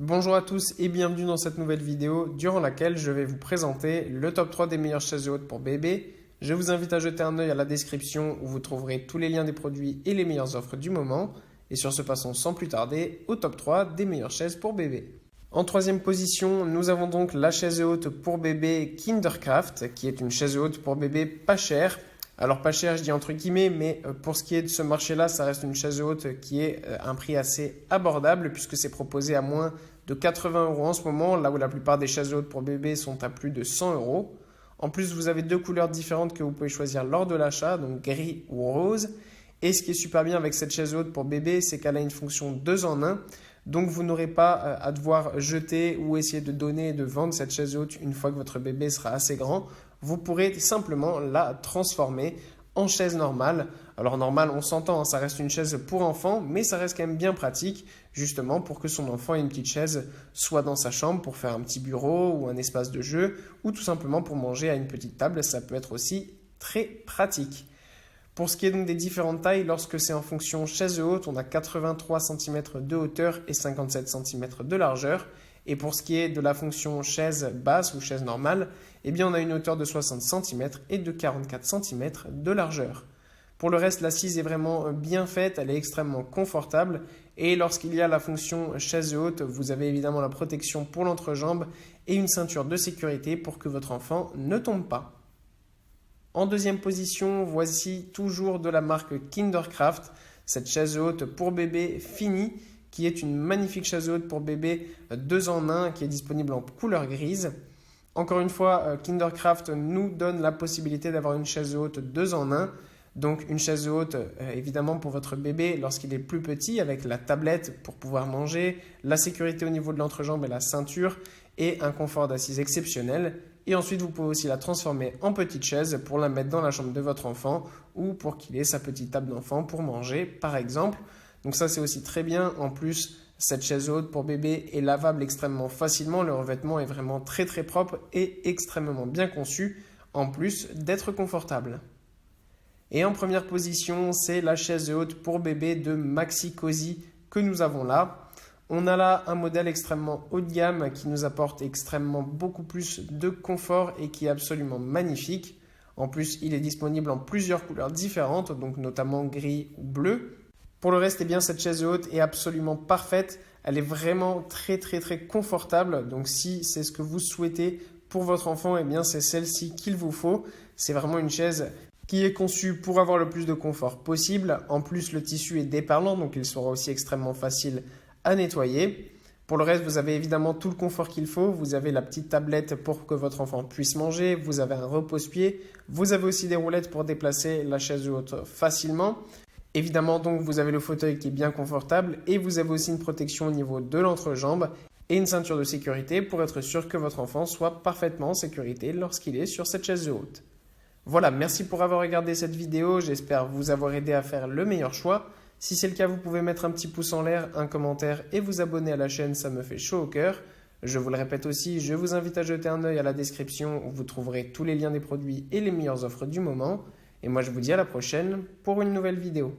Bonjour à tous et bienvenue dans cette nouvelle vidéo durant laquelle je vais vous présenter le top 3 des meilleures chaises hautes pour bébé. Je vous invite à jeter un œil à la description où vous trouverez tous les liens des produits et les meilleures offres du moment. Et sur ce, passons sans plus tarder au top 3 des meilleures chaises pour bébé. En troisième position, nous avons donc la chaise haute pour bébé Kinderkraft, qui est une chaise haute pour bébé pas chère. Alors pas cher, je dis entre guillemets, mais pour ce qui est de ce marché-là, ça reste une chaise haute qui est à un prix assez abordable puisque c'est proposé à moins de 80 € en ce moment, là où la plupart des chaises hautes pour bébé sont à plus de 100 €. En plus, vous avez deux couleurs différentes que vous pouvez choisir lors de l'achat, donc gris ou rose. Et ce qui est super bien avec cette chaise haute pour bébé, c'est qu'elle a une fonction 2 en 1. Donc vous n'aurez pas à devoir jeter ou essayer de donner et de vendre cette chaise haute une fois que votre bébé sera assez grand. Vous pourrez simplement la transformer en chaise normale. Alors normale, on s'entend, ça reste une chaise pour enfant, mais ça reste quand même bien pratique, justement pour que son enfant ait une petite chaise, soit dans sa chambre pour faire un petit bureau ou un espace de jeu, ou tout simplement pour manger à une petite table, ça peut être aussi très pratique. Pour ce qui est donc des différentes tailles, lorsque c'est en fonction chaise haute, on a 83 cm de hauteur et 57 cm de largeur. Et pour ce qui est de la fonction chaise basse ou chaise normale, eh bien on a une hauteur de 60 cm et de 44 cm de largeur. Pour le reste, l'assise est vraiment bien faite, elle est extrêmement confortable. Et lorsqu'il y a la fonction chaise haute, vous avez évidemment la protection pour l'entrejambe et une ceinture de sécurité pour que votre enfant ne tombe pas. En deuxième position, voici toujours de la marque Kinderkraft, cette chaise haute pour bébé finie, qui est une magnifique chaise haute pour bébé 2 en 1 qui est disponible en couleur grise. Encore une fois, Kinderkraft nous donne la possibilité d'avoir une chaise haute 2 en 1. Donc une chaise haute évidemment pour votre bébé lorsqu'il est plus petit avec la tablette pour pouvoir manger, la sécurité au niveau de l'entrejambe et la ceinture et un confort d'assise exceptionnel. Et ensuite, vous pouvez aussi la transformer en petite chaise pour la mettre dans la chambre de votre enfant ou pour qu'il ait sa petite table d'enfant pour manger, par exemple. Donc ça, c'est aussi très bien. En plus, cette chaise haute pour bébé est lavable extrêmement facilement. Le revêtement est vraiment très très propre et extrêmement bien conçu, en plus d'être confortable. Et en première position, c'est la chaise haute pour bébé de Maxi Cosi que nous avons là. On a là un modèle extrêmement haut de gamme qui nous apporte extrêmement beaucoup plus de confort et qui est absolument magnifique. En plus, il est disponible en plusieurs couleurs différentes, donc notamment gris ou bleu. Pour le reste, eh bien, cette chaise haute est absolument parfaite. Elle est vraiment très très très confortable. Donc si c'est ce que vous souhaitez pour votre enfant, eh bien, c'est celle-ci qu'il vous faut. C'est vraiment une chaise qui est conçue pour avoir le plus de confort possible. En plus, le tissu est déparlant, donc il sera aussi extrêmement facile à nettoyer. Pour le reste, vous avez évidemment tout le confort qu'il faut. Vous avez la petite tablette pour que votre enfant puisse manger. Vous avez un repose-pied. Vous avez aussi des roulettes pour déplacer la chaise haute facilement. Évidemment, donc, vous avez le fauteuil qui est bien confortable et vous avez aussi une protection au niveau de l'entrejambe et une ceinture de sécurité pour être sûr que votre enfant soit parfaitement en sécurité lorsqu'il est sur cette chaise haute. Voilà, merci pour avoir regardé cette vidéo. J'espère vous avoir aidé à faire le meilleur choix. Si c'est le cas, vous pouvez mettre un petit pouce en l'air, un commentaire et vous abonner à la chaîne, ça me fait chaud au cœur. Je vous le répète aussi, je vous invite à jeter un œil à la description où vous trouverez tous les liens des produits et les meilleures offres du moment. Et moi, je vous dis à la prochaine pour une nouvelle vidéo.